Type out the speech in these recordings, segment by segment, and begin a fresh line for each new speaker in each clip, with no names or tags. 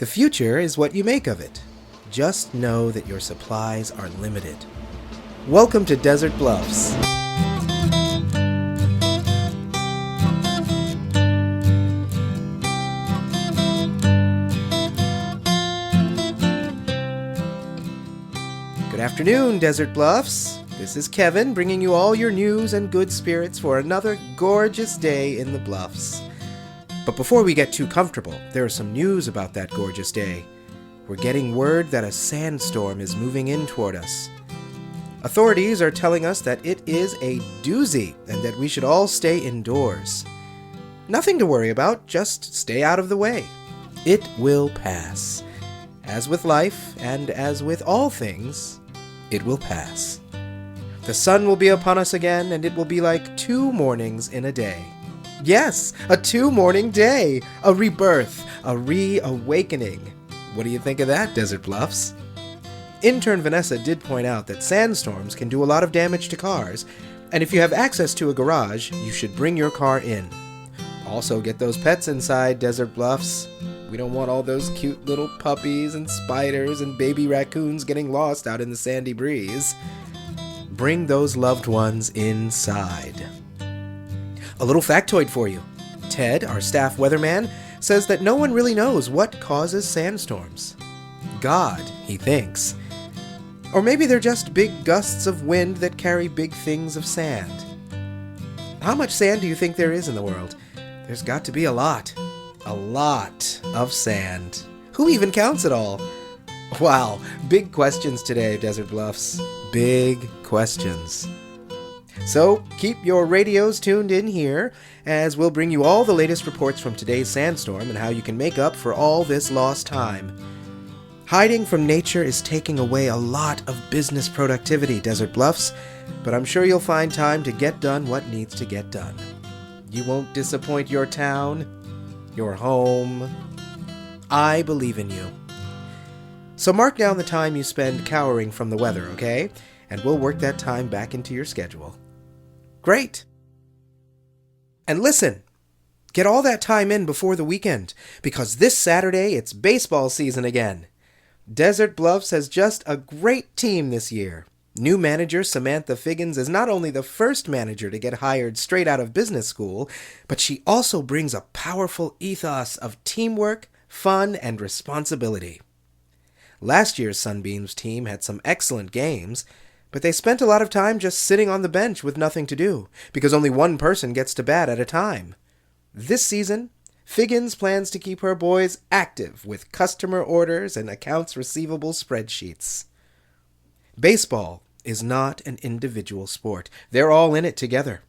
The future is what you make of it. Just know that your supplies are limited. Welcome to Desert Bluffs. Good afternoon, Desert Bluffs. This is Kevin bringing you all your news and good spirits for another gorgeous day in the Bluffs. But before we get too comfortable, there is some news about that gorgeous day. We're getting word that a sandstorm is moving in toward us. Authorities are telling us that it is a doozy and that we should all stay indoors. Nothing to worry about, just stay out of the way. It will pass. As with life, and as with all things, it will pass. The sun will be upon us again, and it will be like 2 mornings in a day. Yes, a 2-morning day, a rebirth, a reawakening. What do you think of that, Desert Bluffs? Intern Vanessa did point out that sandstorms can do a lot of damage to cars, and if you have access to a garage, you should bring your car in. Also, get those pets inside, Desert Bluffs. We don't want all those cute little puppies and spiders and baby raccoons getting lost out in the sandy breeze. Bring those loved ones inside. A little factoid for you. Ted, our staff weatherman, says that no one really knows what causes sandstorms. God, he thinks. Or maybe they're just big gusts of wind that carry big things of sand. How much sand do you think there is in the world? There's got to be a lot. A lot of sand. Who even counts it all? Wow, big questions today, Desert Bluffs. Big questions. So, keep your radios tuned in here, as we'll bring you all the latest reports from today's sandstorm and how you can make up for all this lost time. Hiding from nature is taking away a lot of business productivity, Desert Bluffs, but I'm sure you'll find time to get done what needs to get done. You won't disappoint your town, your home. I believe in you. So mark down the time you spend cowering from the weather, okay? And we'll work that time back into your schedule. Great! And listen, get all that time in before the weekend, because this Saturday it's baseball season again. Desert Bluffs has just a great team this year. New manager Samantha Figgins is not only the first manager to get hired straight out of business school, but she also brings a powerful ethos of teamwork, fun, and responsibility. Last year's Sunbeams team had some excellent games, but they spent a lot of time just sitting on the bench with nothing to do, because only one person gets to bat at a time. This season, Figgins plans to keep her boys active with customer orders and accounts receivable spreadsheets. Baseball is not an individual sport. They're all in it together.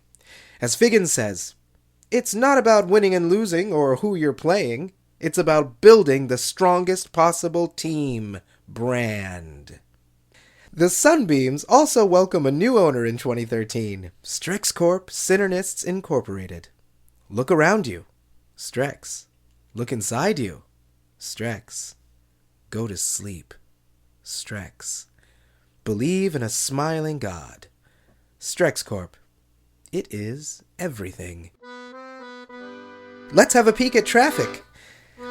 As Figgins says, it's not about winning and losing or who you're playing. It's about building the strongest possible team brand. The Sunbeams also welcome a new owner in 2013, Strex Corp Synernists Incorporated. Look around you, Strex. Look inside you, Strex. Go to sleep, Strex. Believe in a smiling God, Strex Corp. It is everything. Let's have a peek at traffic.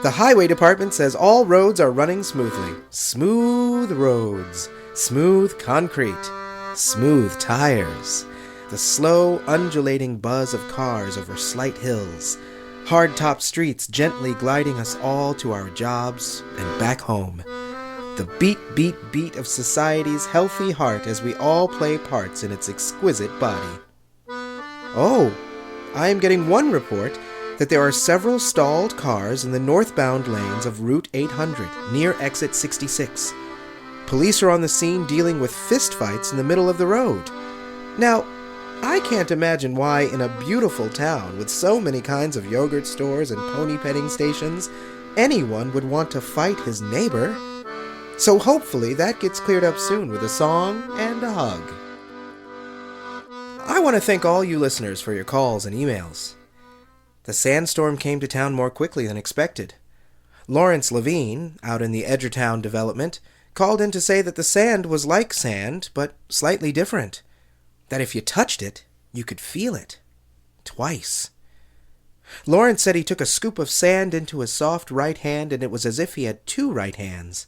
The Highway Department says all roads are running smoothly. Smooth roads. Smooth concrete, smooth tires, the slow, undulating buzz of cars over slight hills, hard-top streets gently gliding us all to our jobs and back home. The beat, beat, beat of society's healthy heart as we all play parts in its exquisite body. Oh, I am getting one report that there are several stalled cars in the northbound lanes of Route 800 near exit 66. Police are on the scene dealing with fistfights in the middle of the road. Now, I can't imagine why in a beautiful town with so many kinds of yogurt stores and pony petting stations, anyone would want to fight his neighbor. So hopefully that gets cleared up soon with a song and a hug. I want to thank all you listeners for your calls and emails. The sandstorm came to town more quickly than expected. Lawrence Levine, out in the Edgertown development, called in to say that the sand was like sand, but slightly different. That if you touched it, you could feel it. Twice. Lawrence said he took a scoop of sand into his soft right hand, and it was as if he had two right hands.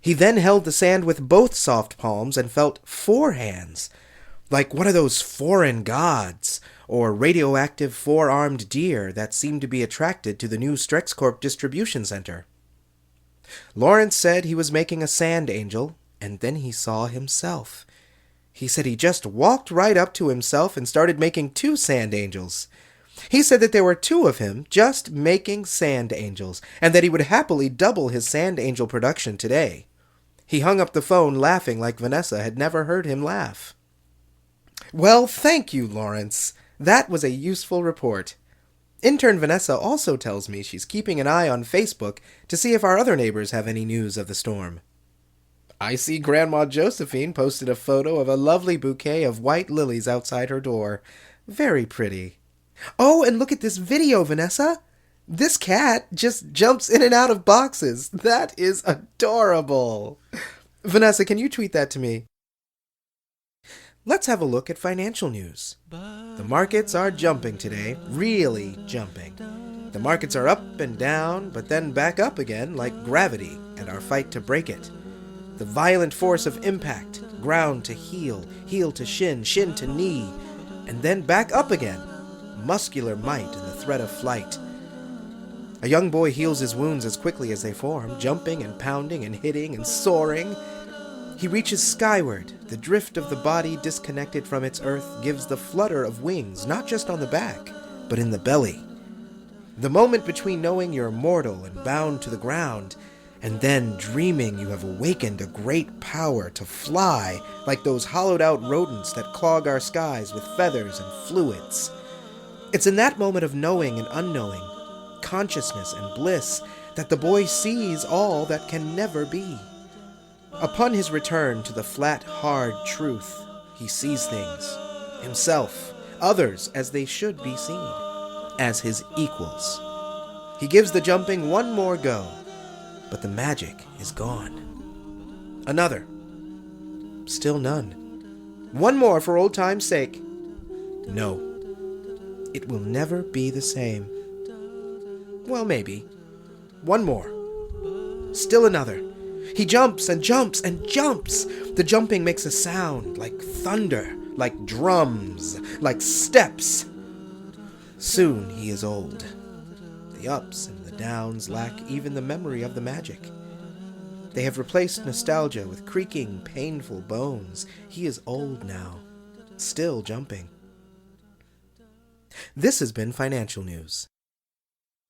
He then held the sand with both soft palms and felt four hands, like one of those foreign gods, or radioactive four-armed deer that seemed to be attracted to the new Strexcorp distribution center. Lawrence said he was making a sand angel, and then he saw himself. He said he just walked right up to himself and started making two sand angels. He said that there were two of him just making sand angels, and that he would happily double his sand angel production today. He hung up the phone laughing like Vanessa had never heard him laugh. Well, thank you, Lawrence. That was a useful report. Intern Vanessa also tells me she's keeping an eye on Facebook to see if our other neighbors have any news of the storm. I see Grandma Josephine posted a photo of a lovely bouquet of white lilies outside her door. Very pretty. Oh, and look at this video, Vanessa. This cat just jumps in and out of boxes. That is adorable. Vanessa, can you tweet that to me? Let's have a look at financial news. The markets are jumping today, really jumping. The markets are up and down, but then back up again like gravity and our fight to break it. The violent force of impact, ground to heel, heel to shin, shin to knee, and then back up again. Muscular might and the threat of flight. A young boy heals his wounds as quickly as they form, jumping and pounding and hitting and soaring. He reaches skyward. The drift of the body disconnected from its earth gives the flutter of wings, not just on the back, but in the belly. The moment between knowing you're mortal and bound to the ground, and then dreaming you have awakened a great power to fly like those hollowed-out rodents that clog our skies with feathers and fluids. It's in that moment of knowing and unknowing, consciousness and bliss, that the boy sees all that can never be. Upon his return to the flat, hard truth, he sees things, himself, others as they should be seen, as his equals. He gives the jumping one more go, but the magic is gone. Another. Still none. One more for old time's sake. No. It will never be the same. Well, maybe. One more. Still another. He jumps and jumps and jumps. The jumping makes a sound like thunder, like drums, like steps. Soon he is old. The ups and the downs lack even the memory of the magic. They have replaced nostalgia with creaking, painful bones. He is old now, still jumping. This has been Financial News.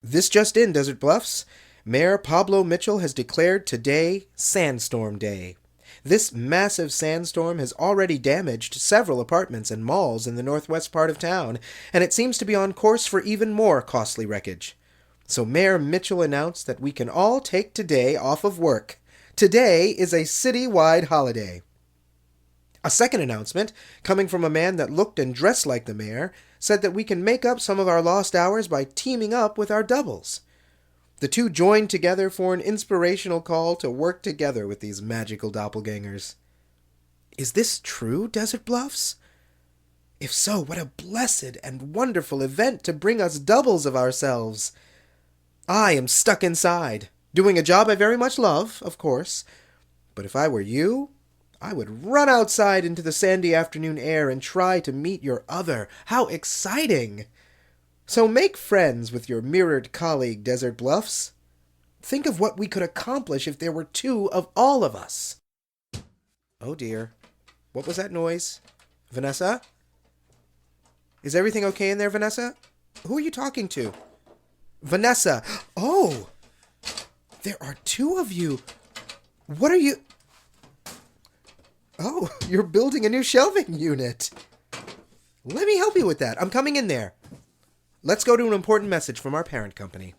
This just in, Desert Bluffs. Mayor Pablo Mitchell has declared today Sandstorm Day. This massive sandstorm has already damaged several apartments and malls in the northwest part of town, and it seems to be on course for even more costly wreckage. So Mayor Mitchell announced that we can all take today off of work. Today is a city-wide holiday. A second announcement, coming from a man that looked and dressed like the mayor, said that we can make up some of our lost hours by teaming up with our doubles. The two joined together for an inspirational call to work together with these magical doppelgangers. Is this true, Desert Bluffs? If so, what a blessed and wonderful event to bring us doubles of ourselves. I am stuck inside, doing a job I very much love, of course, but if I were you, I would run outside into the sandy afternoon air and try to meet your other. How exciting! So make friends with your mirrored colleague, Desert Bluffs. Think of what we could accomplish if there were two of all of us. Oh dear. What was that noise? Vanessa? Is everything okay in there, Vanessa? Who are you talking to? Vanessa! Oh! There are two of you. What are you... Oh, you're building a new shelving unit. Let me help you with that. I'm coming in there. Let's go to an important message from our parent company.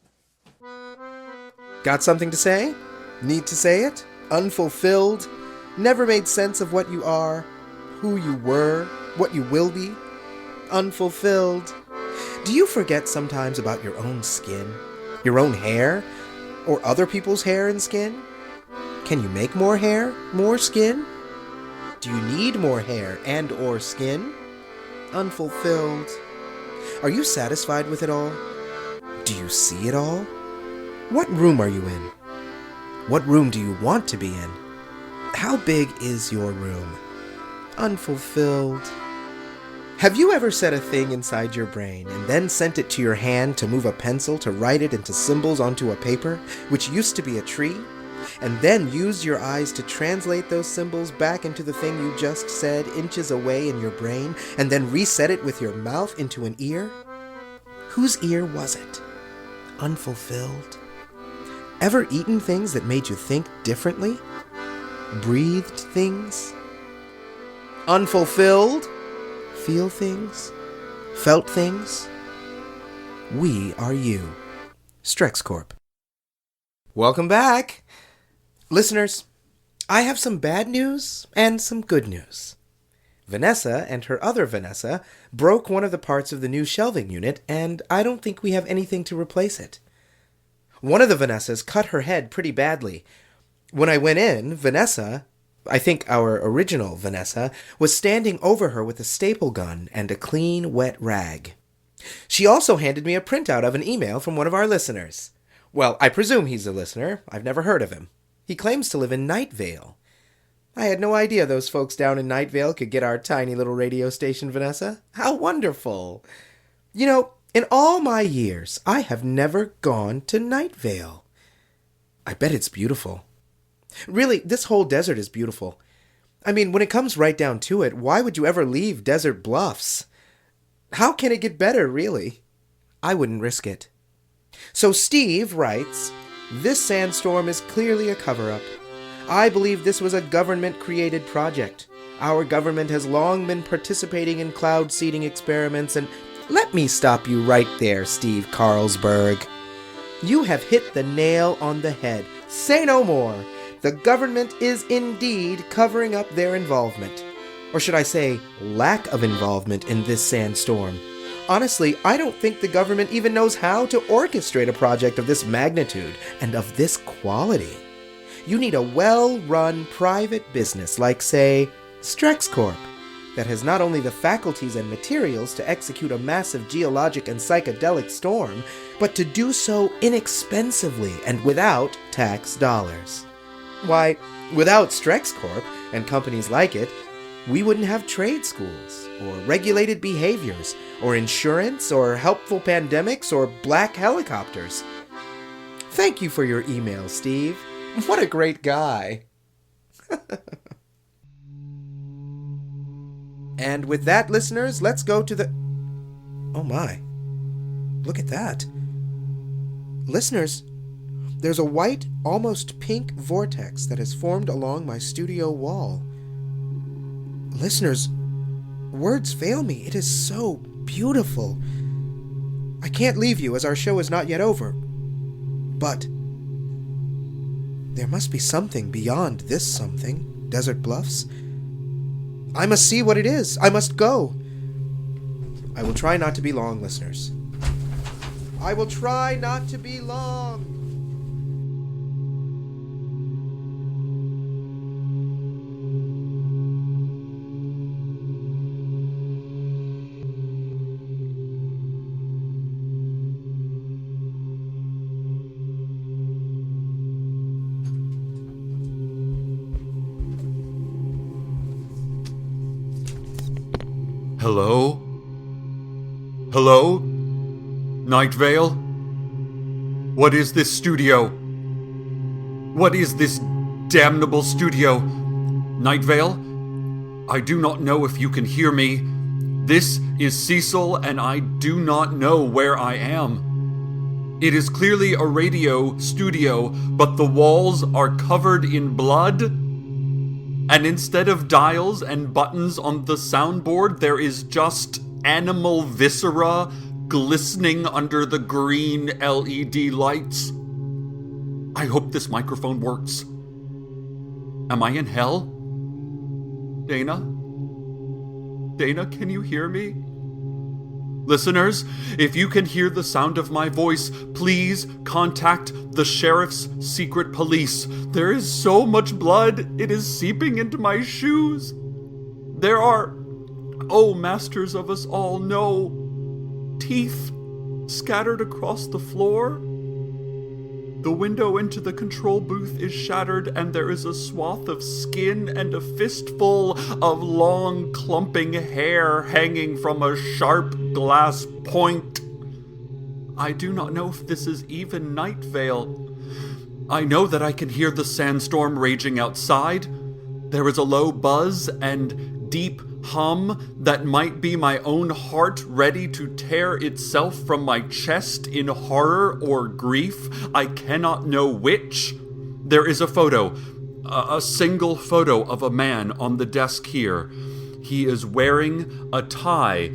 Got something to say? Need to say it? Unfulfilled? Never made sense of what you are, who you were, what you will be? Unfulfilled? Do you forget sometimes about your own skin, your own hair, or other people's hair and skin? Can you make more hair, more skin? Do you need more hair and or skin? Unfulfilled? Are you satisfied with it all? Do you see it all? What room are you in? What room do you want to be in? How big is your room? Unfulfilled. Have you ever set a thing inside your brain and then sent it to your hand to move a pencil to write it into symbols onto a paper, which used to be a tree, and then used your eyes to translate those symbols back into the thing you just said inches away in your brain, and then reset it with your mouth into an ear? Whose ear was it? Unfulfilled? Ever eaten things that made you think differently? Breathed things? Unfulfilled? Feel things? Felt things? We are you. Strex Corp. Welcome back. Listeners, I have some bad news and some good news. Vanessa and her other Vanessa broke one of the parts of the new shelving unit, and I don't think we have anything to replace it. One of the Vanessas cut her head pretty badly. When I went in, Vanessa, I think our original Vanessa, was standing over her with a staple gun and a clean, wet rag. She also handed me a printout of an email from one of our listeners. Well, I presume he's a listener. I've never heard of him. He claims to live in Night Vale. I had no idea those folks down in Night Vale could get our tiny little radio station, Vanessa. How wonderful. You know, in all my years, I have never gone to Night Vale. I bet it's beautiful. Really, this whole desert is beautiful. I mean, when it comes right down to it, why would you ever leave Desert Bluffs? How can it get better, really? I wouldn't risk it. So Steve writes, "This sandstorm is clearly a cover-up. I believe this was a government-created project. Our government has long been participating in cloud seeding experiments, and let me stop you right there, Steve Carlsberg. You have hit the nail on the head. Say no more. The government is indeed covering up their involvement. Or should I say, lack of involvement in this sandstorm. Honestly, I don't think the government even knows how to orchestrate a project of this magnitude and of this quality. You need a well-run private business like, say, Strex Corp, that has not only the faculties and materials to execute a massive geologic and psychedelic storm, but to do so inexpensively and without tax dollars. Why, without Strex Corp and companies like it, we wouldn't have trade schools, or regulated behaviors, or insurance, or helpful pandemics, or black helicopters. Thank you for your email, Steve. What a great guy." And with that, listeners, let's go to the... Oh my. Look at that. Listeners, there's a white, almost pink vortex that has formed along my studio wall. Listeners, words fail me. It is so beautiful. I can't leave you as our show is not yet over. But there must be something beyond this something, Desert Bluffs. I must see what it is. I must go. I will try not to be long, listeners. I will try not to be long.
Hello? Hello? Night Vale? What is this studio? What is this damnable studio? Night Vale? I do not know if you can hear me. This is Cecil, and I do not know where I am. It is clearly a radio studio, but the walls are covered in blood. And instead of dials and buttons on the soundboard, there is just animal viscera glistening under the green LED lights. I hope this microphone works. Am I in hell? Dana? Dana, can you hear me? Listeners, if you can hear the sound of my voice, please contact the sheriff's secret police. There is so much blood, it is seeping into my shoes. There are, oh masters of us all, no, teeth scattered across the floor. The window into the control booth is shattered, and there is a swath of skin and a fistful of long, clumping hair hanging from a sharp glass point. I do not know if this is even Night Vale. I know that I can hear the sandstorm raging outside. There is a low buzz and deep hum that might be my own heart ready to tear itself from my chest in horror or grief. I cannot know which. There is a photo, a single photo of a man on the desk here. He is wearing a tie.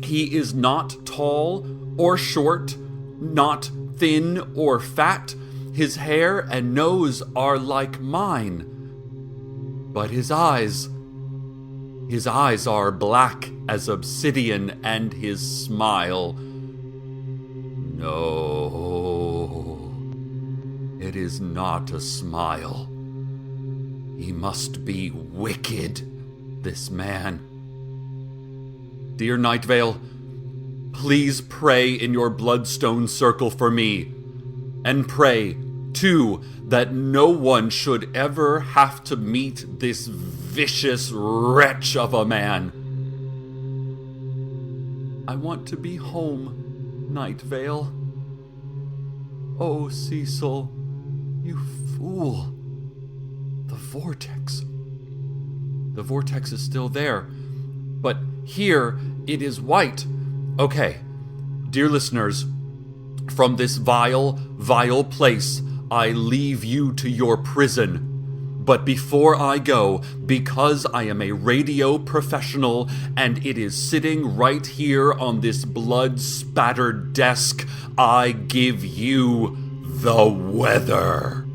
He is not tall or short, not thin or fat. His hair and nose are like mine. But his eyes are black as obsidian, and his smile. No, it is not a smile. He must be wicked, this man. Dear Night Vale, please pray in your bloodstone circle for me, and pray, too, that no one should ever have to meet this vicious wretch of a man. I want to be home, Night Vale. Oh, Cecil, you fool. The vortex. The vortex is still there, but here it is white. Okay, dear listeners, from this vile, vile place, I leave you to your prison. But before I go, because I am a radio professional and it is sitting right here on this blood-spattered desk, I give you the weather.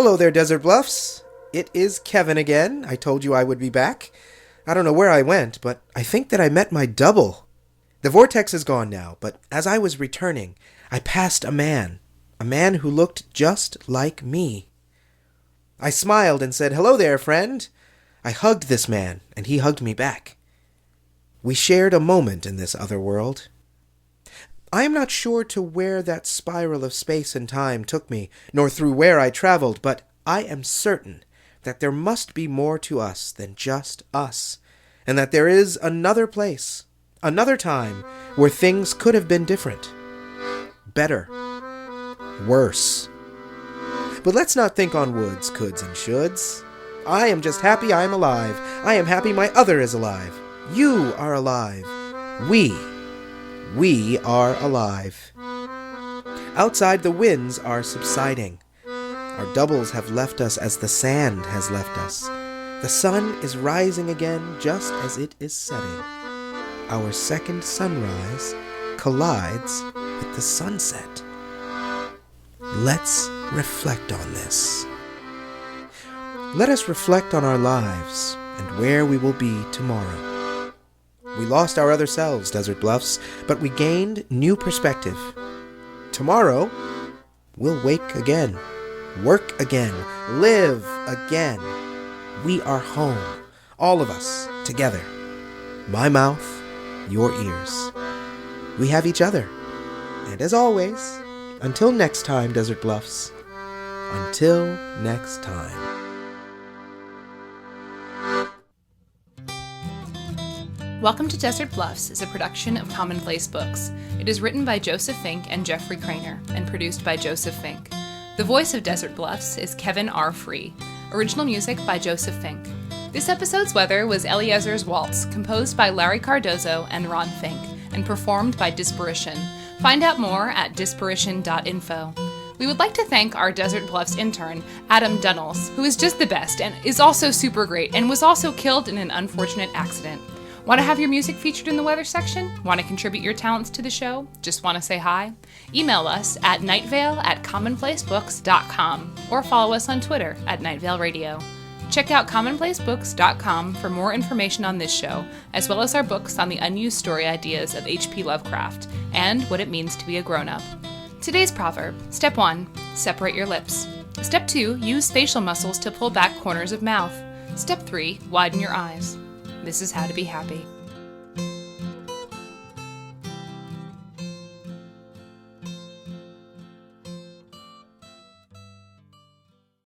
Hello there, Desert Bluffs. It is Kevin again. I told you I would be back. I don't know where I went, but I think that I met my double. The vortex is gone now, but as I was returning, I passed a man who looked just like me. I smiled and said, "Hello there, friend." I hugged this man, and he hugged me back. We shared a moment in this other world. I am not sure to where that spiral of space and time took me, nor through where I traveled, but I am certain that there must be more to us than just us, and that there is another place, another time, where things could have been different, better, worse. But let's not think on woulds, coulds, and shoulds. I am just happy I am alive. I am happy my other is alive. You are alive. We are alive. Outside, the winds are subsiding. Our doubles have left us as the sand has left us. The sun is rising again just as it is setting. Our second sunrise collides with the sunset. Let's reflect on this. Let us reflect on our lives and where we will be tomorrow. We lost our other selves, Desert Bluffs, but we gained new perspective. Tomorrow, we'll wake again, work again, live again. We are home, all of us, together. My mouth, your ears. We have each other. And as always, until next time, Desert Bluffs. Until next time.
Welcome to Desert Bluffs is a production of Commonplace Books. It is written by Joseph Fink and Jeffrey Craner and produced by Joseph Fink. The voice of Desert Bluffs is Kevin R. Free. Original music by Joseph Fink. This episode's weather was Eliezer's Waltz, composed by Larry Cardozo and Ron Fink, and performed by Disparition. Find out more at disparition.info. We would like to thank our Desert Bluffs intern, Adam Dunnels, who is just the best and is also super great and was also killed in an unfortunate accident. Want to have your music featured in the weather section? Want to contribute your talents to the show? Just want to say hi? Email us at nightvale@commonplacebooks.com or follow us on Twitter at nightvale.radio. Check out commonplacebooks.com for more information on this show, as well as our books on the unused story ideas of H.P. Lovecraft and what it means to be a grown-up. Today's proverb. Step 1, separate your lips. Step 2, use facial muscles to pull back corners of mouth. Step 3, widen your eyes. This is how to be happy.